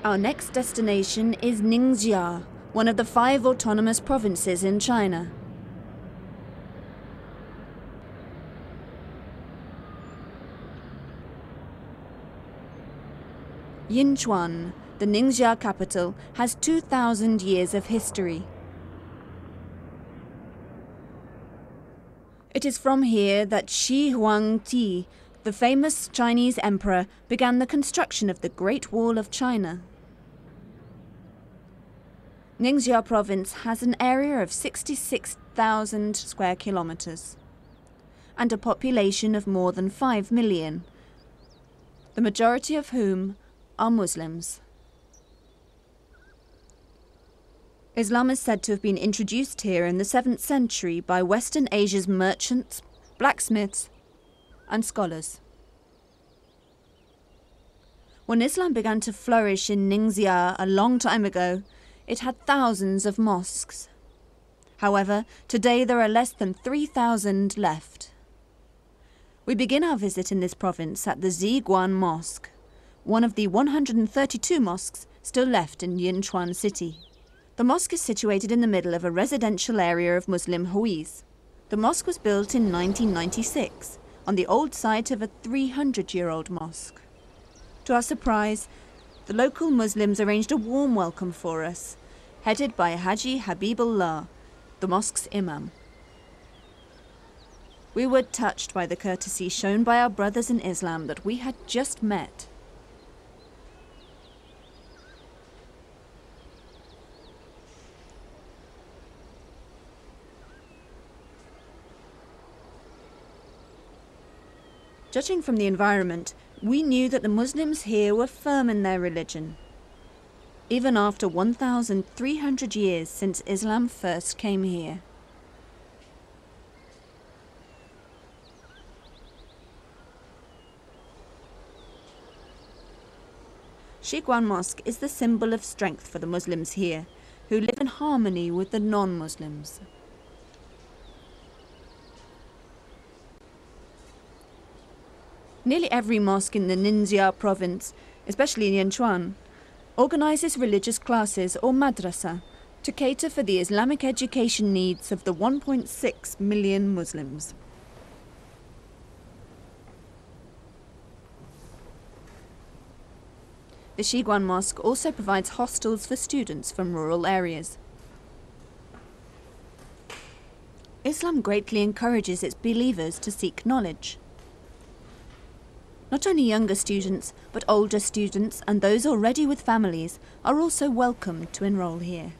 Our next destination is Ningxia, one of the 5 autonomous provinces in China. Yinchuan, the Ningxia capital, has 2,000 years of history. It is from here that Shi Huangdi, the famous Chinese emperor, began the construction of the Great Wall of China. Ningxia province has an area of 66,000 square kilometers and a population of more than 5 million, the majority of whom are Muslims. Islam is said to have been introduced here in the 7th century by Western Asia's merchants, blacksmiths, and scholars. When Islam began to flourish in Ningxia a long time ago, it had thousands of mosques. However, today there are less than 3,000 left. We begin our visit in this province at the Ziguan Mosque, one of the 132 mosques still left in Yinchuan city. The mosque is situated in the middle of a residential area of Muslim Huis. The mosque was built in 1996 on the old site of a 300-year-old mosque. To our surprise, the local Muslims arranged a warm welcome for us, headed by Haji Habibullah, the mosque's imam. We were touched by the courtesy shown by our brothers in Islam that we had just met. Judging from the environment, we knew that the Muslims here were firm in their religion, even after 1,300 years since Islam first came here. Ziguan Mosque is the symbol of strength for the Muslims here, who live in harmony with the non-Muslims. Nearly every mosque in the Ningxia province, especially in Yinchuan, organizes religious classes or madrasa to cater for the Islamic education needs of the 1.6 million Muslims. The Ziguan Mosque also provides hostels for students from rural areas. Islam greatly encourages its believers to seek knowledge. Not only younger students, but older students and those already with families are also welcome to enroll here.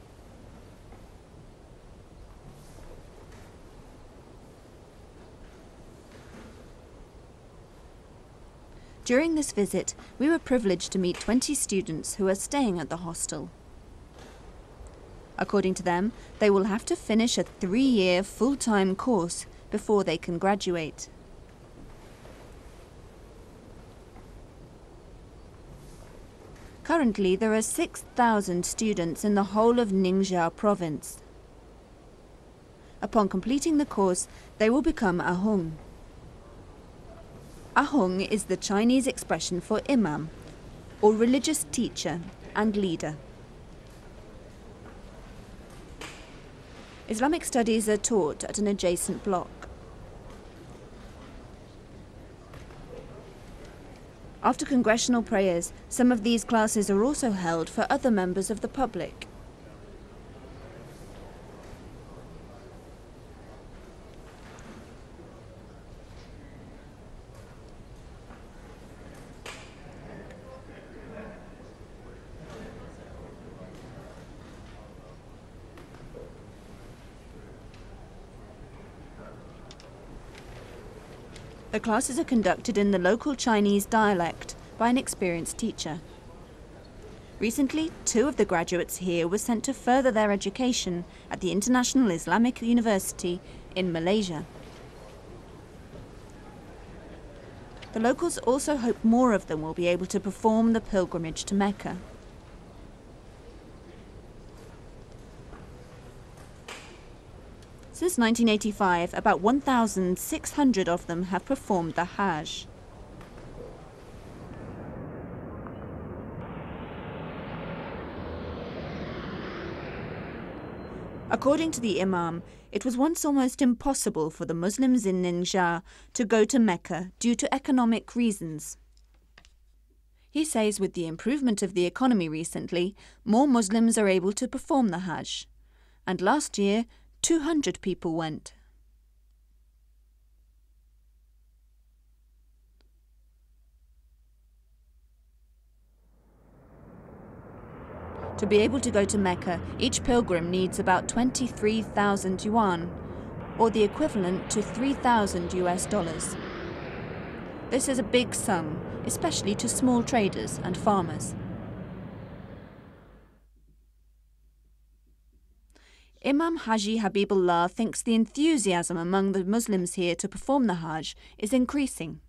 During this visit, we were privileged to meet 20 students who are staying at the hostel. According to them, they will have to finish a 3-year full-time course before they can graduate. Currently, there are 6,000 students in the whole of Ningxia province. Upon completing the course, they will become ahung. Ahung is the Chinese expression for imam, or religious teacher and leader. Islamic studies are taught at an adjacent block. After congressional prayers, some of these classes are also held for other members of the public. The classes are conducted in the local Chinese dialect by an experienced teacher. Recently, 2 of the graduates here were sent to further their education at the International Islamic University in Malaysia. The locals also hope more of them will be able to perform the pilgrimage to Mecca. Since 1985, about 1,600 of them have performed the Hajj. According to the Imam, it was once almost impossible for the Muslims in Ningxia to go to Mecca due to economic reasons. He says with the improvement of the economy recently, more Muslims are able to perform the Hajj, and last year 200 people went. To be able to go to Mecca, each pilgrim needs about 23,000 yuan, or the equivalent to $3,000. This is a big sum, especially to small traders and farmers. Imam Haji Habibullah thinks the enthusiasm among the Muslims here to perform the Hajj is increasing.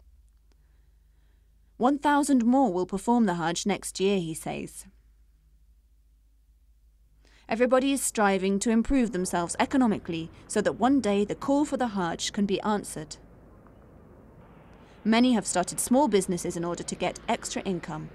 1,000 more will perform the Hajj next year, he says. Everybody is striving to improve themselves economically so that one day the call for the Hajj can be answered. Many have started small businesses in order to get extra income.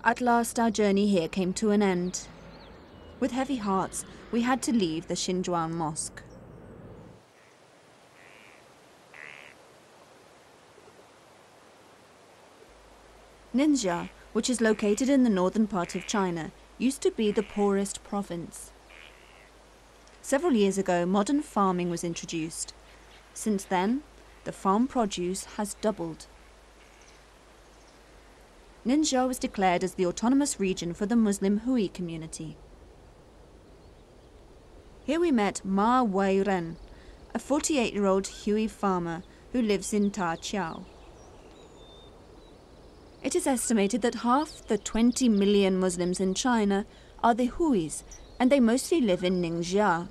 At last our journey here came to an end. With heavy hearts, we had to leave the Yinchuan Mosque. Ningxia, which is located in the northern part of China, used to be the poorest province. Several years ago, modern farming was introduced. Since then, the farm produce has doubled. Ningxia was declared as the autonomous region for the Muslim Hui community. Here we met Ma Weiren, a 48-year-old Hui farmer who lives in Ta Chiao. It is estimated that half the 20 million Muslims in China are the Huis, and they mostly live in Ningxia.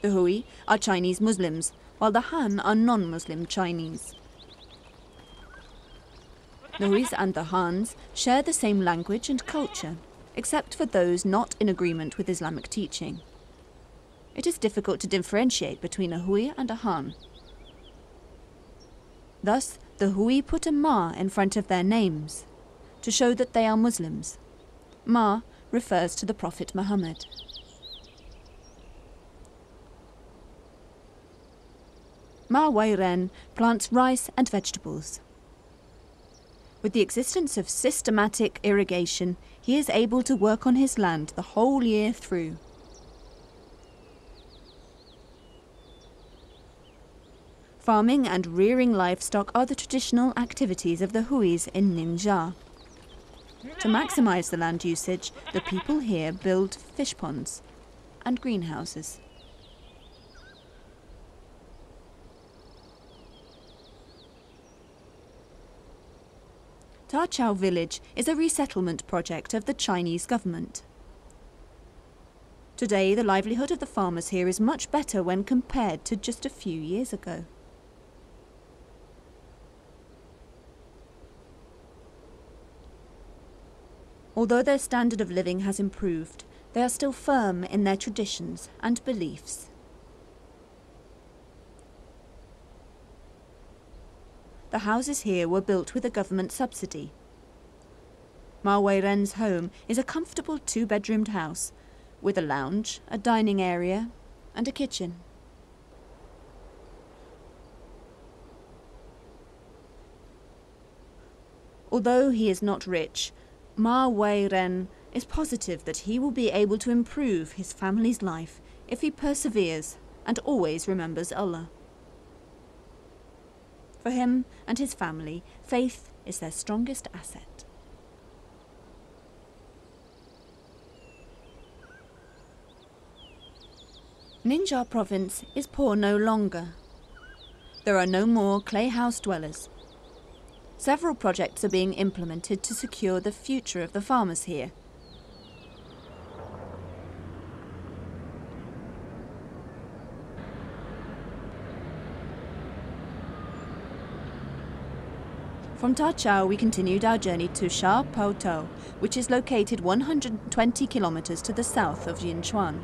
The Hui are Chinese Muslims, while the Han are non-Muslim Chinese. The Huis and the Hans share the same language and culture, except for those not in agreement with Islamic teaching. It is difficult to differentiate between a Hui and a Han. Thus, the Hui put a Ma in front of their names, to show that they are Muslims. Ma refers to the Prophet Muhammad. Ma Weiren plants rice and vegetables. With the existence of systematic irrigation, he is able to work on his land the whole year through. Farming and rearing livestock are the traditional activities of the Huis in Ningxia. To maximize the land usage, the people here build fish ponds and greenhouses. Ta Chiao village is a resettlement project of the Chinese government. Today, the livelihood of the farmers here is much better when compared to just a few years ago. Although their standard of living has improved, they are still firm in their traditions and beliefs. The houses here were built with a government subsidy. Ma Weiren's home is a comfortable two-bedroomed house with a lounge, a dining area and a kitchen. Although he is not rich, Ma Wei-ren is positive that he will be able to improve his family's life if he perseveres and always remembers Allah. For him and his family, faith is their strongest asset. Ningxia province is poor no longer. There are no more clay house dwellers. Several projects are being implemented to secure the future of the farmers here. From Dachau we continued our journey to Sha Po To, which is located 120 kilometers to the south of Yinchuan.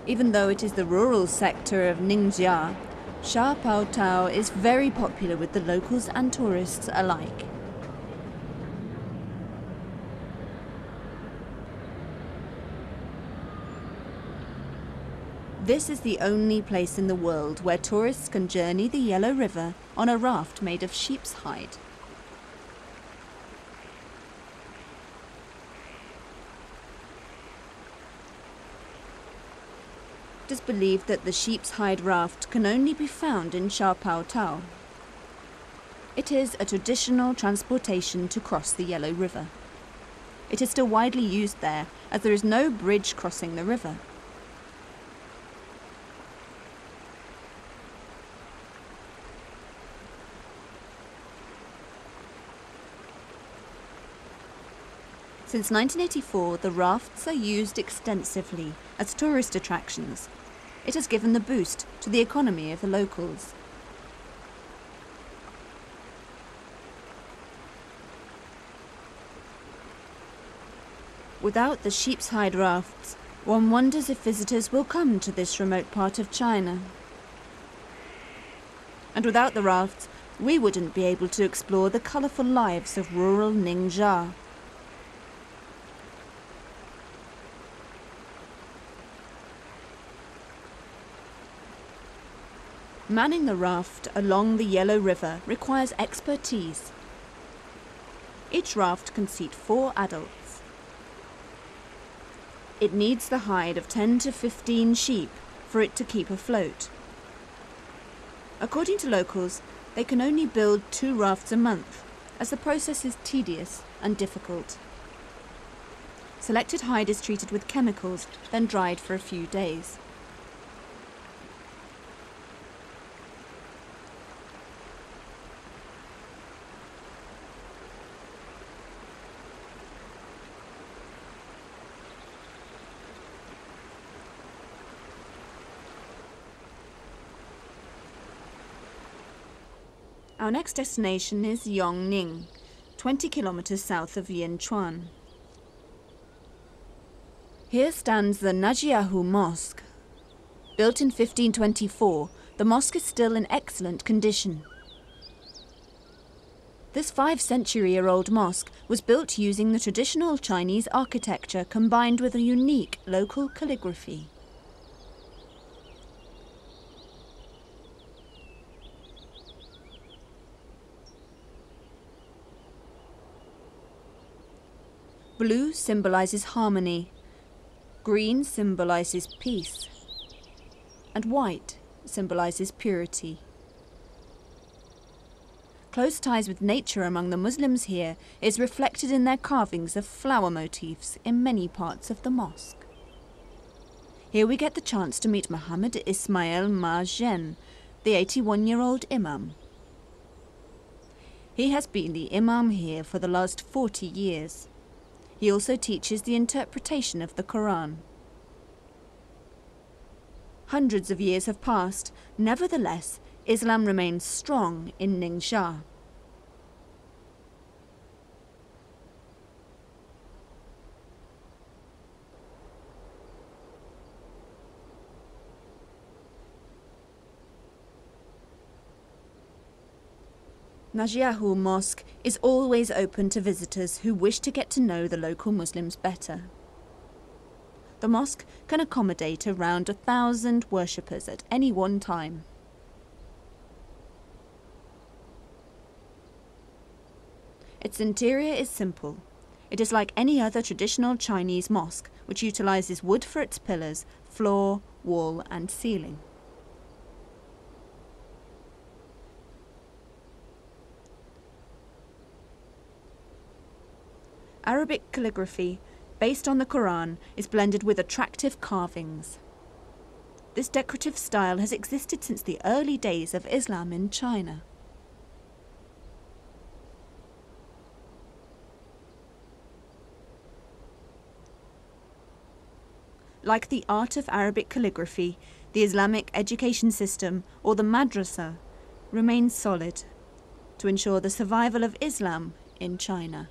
Even though it is the rural sector of Ningxia, Sha Po To is very popular with the locals and tourists alike. This is the only place in the world where tourists can journey the Yellow River on a raft made of sheep's hide. It is believed that the sheep's hide raft can only be found in Sha Po To. It is a traditional transportation to cross the Yellow River. It is still widely used there as there is no bridge crossing the river. Since 1984, the rafts are used extensively as tourist attractions. It has given the boost to the economy of the locals. Without the sheep's hide rafts, one wonders if visitors will come to this remote part of China. And without the rafts, we wouldn't be able to explore the colourful lives of rural Ningxia. Manning the raft along the Yellow River requires expertise. Each raft can seat 4 adults. It needs the hide of 10 to 15 sheep for it to keep afloat. According to locals, they can only build 2 rafts a month, as the process is tedious and difficult. Selected hide is treated with chemicals, then dried for a few days. Our next destination is Yongning, 20 kilometers south of Yinchuan. Here stands the Ningxia Mosque. Built in 1524, the mosque is still in excellent condition. This 5-century-year-old mosque was built using the traditional Chinese architecture combined with a unique local calligraphy. Blue symbolizes harmony, green symbolizes peace, and white symbolizes purity. Close ties with nature among the Muslims here is reflected in their carvings of flower motifs in many parts of the mosque. Here we get the chance to meet Muhammad Ismail Majen, the 81-year-old Imam. He has been the Imam here for the last 40 years. He also teaches the interpretation of the Quran. Hundreds of years have passed. Nevertheless, Islam remains strong in Ningxia. Ningxia Mosque is always open to visitors who wish to get to know the local Muslims better. The mosque can accommodate around 1,000 worshippers at any one time. Its interior is simple. It is like any other traditional Chinese mosque, which utilizes wood for its pillars, floor, wall, and ceiling. Arabic calligraphy, based on the Quran, is blended with attractive carvings. This decorative style has existed since the early days of Islam in China. Like the art of Arabic calligraphy, the Islamic education system, or the madrasa, remains solid to ensure the survival of Islam in China.